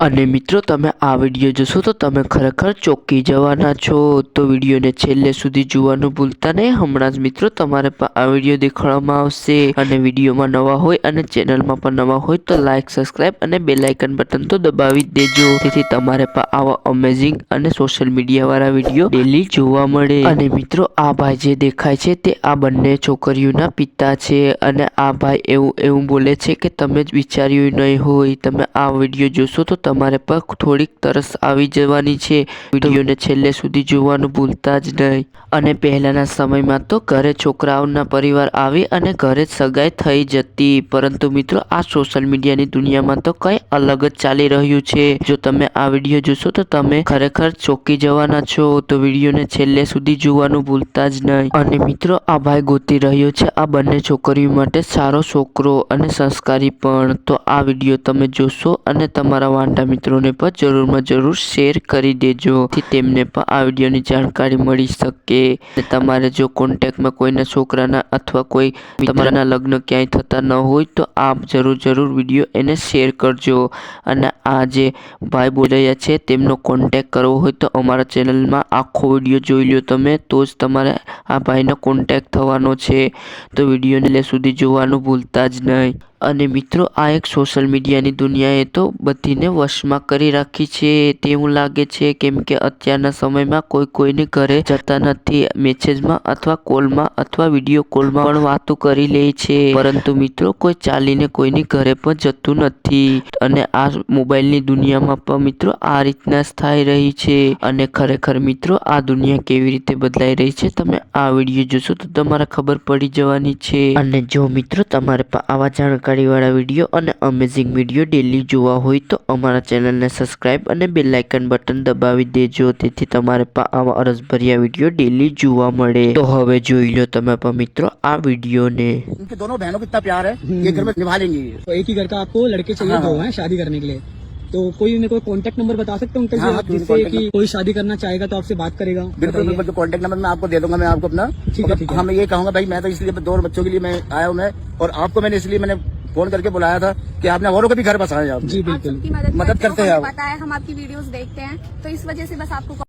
અને મિત્રો તમે આ વિડીયો જોશો તો તમે ખરેખર ચોંકી જવાના છો, તો વિડીયોને છેલ્લે સુધી જોવાનું ભૂલતા નહીં। હમણાં જ મિત્રો તમારે પણ આ વિડીયો દેખાડવામાં આવશે, અને વિડીયોમાં નવા હોય અને ચેનલમાં પણ નવા હોય તો લાઈક, સબસ્ક્રાઇબ અને બેલ આઇકન બટન તો દબાવી જ દેજો, જેથી તમારે પણ આવા અમેઝિંગ અને સોશિયલ મીડિયા વાળા વિડીયો ડેલી જોવા મળે। અને મિત્રો આ ભાઈ જે દેખાય છે તે આ બંને છોકરીઓના પિતા છે, અને આ ભાઈ એવું બોલે છે કે તમે જ વિચાર્યું નહીં હોય, તમે આ વિડીયો જોશો તો તમારે પર થોડીક તરસ આવી જવાની છે। વિડીયોને છેલ્લે સુધી જોવાનું ભૂલતા જ નહીં। અને પહેલાના સમયમાં તો ઘરે છોકરાઓના પરિવાર આવી અને ઘરે જ સગાઈ થઈ જતી, પરંતુ મિત્રો આ સોશિયલ મીડિયાની દુનિયામાં તો કંઈ અલગ જ ચાલી રહ્યું છે। જો તમે આ વિડીયો જોશો તો તમે ખરેખર ચોંકી જવાના છો, તો વિડીયોને છેલ્લે સુધી જોવાનું ભૂલતા જ નહીં। અને મિત્રો આ ભાઈ ગોતી રહ્યો છે આ બંને છોકરીઓ માટે સારો છોકરો અને સંસ્કારી પણ, તો આ વિડીયો તમે જોશો અને તમારા વાંઢા મિત્રોને પણ જરૂરમાં જરૂર શેર કરી દેજો, જેથી તેમને પણ આ વિડીયોની જાણકારી મળી શકે। તમારે જો કોન્ટેક્ટમાં કોઈના છોકરાના અથવા કોઈ તમારા લગ્ન ક્યાંય થતા ન હોય તો આપ જરૂર વિડીયો એને શેર કરજો। અને આ જે ભાઈ બોલી રહ્યા છે તેમનો કોન્ટેક્ટ કરવો હોય તો અમારા ચેનલમાં આખો વિડીયો જોઈ લો તમે, તો જ તમારે આ ભાઈનો કોન્ટેક્ટ થવાનો છે, તો વિડીયોને સુધી જોવાનું ભૂલતા જ નહીં। અને મિત્રો આ એક સોશિયલ મીડિયાની દુનિયાએ તો બધીને વશમાં કરી રાખી છે તેવું લાગે છે, કેમ કે અત્યારના સમયમાં કોઈને ઘરે જતા નથી, મેસેજમાં અથવા કોલમાં અથવા વિડીયો કોલમાં પણ વાતો કરી લે છે, પરંતુ મિત્રો કોઈ ચાલીને કોઈની ઘરે પણ જતું નથી। અને આ મોબાઈલની દુનિયામાં પણ મિત્રો આ રીતના જ થઈ રહી છે। અને ખરેખર મિત્રો આ દુનિયા કેવી રીતે બદલાઈ રહી છે તમે આ વિડીયો જોશો તો તમારે ખબર પડી જવાની છે। અને જો મિત્રો તમારે પણ આવા જાણકારી વાળા વિડીયો અને અમેઝિંગ વિડીયો ડેલી જોવા હોય તો અમારા ચેનલને સબસ્ક્રાઇબ અને બેલ આઇકન બટન દબાવી દેજો, તેથી તમારે પણ આવા અરસભર્યા વિડીયો ડેલી જોવા મળે। તો હવે જોઈ લો તમે પણ મિત્રો આ વિડીયોને। उनके दोनों बहनों को इतना प्यार है ये घर में निभा लेंगी। तो एक ही घर का आपको लड़के चाहिए दो हैं शादी करने के लिए, तो कोई मेरे को कांटेक्ट नंबर बता सकते हो उनका हाँ, जो जिससे कि कोई शादी करना चाहेगा तो आपसे बात करेगा? बिल्कुल बताइए। बिल्कुल कॉन्टेक्ट नंबर मैं आपको दे दूंगा, मैं आपको अपना। ठीक है। हाँ मैं ये कहूंगा भाई, मैं तो इसलिए दो बच्चों के लिए मैं आया हूँ मैं, और आपको मैंने इसलिए मैंने फोन करके बुलाया था कि आपने औरों को भी घर बसाया। जी आप बिल्कुल सबकी मदद करते हैं हमें आप। पता है, हम आपकी वीडियोस देखते हैं, तो इस वजह से बस आपको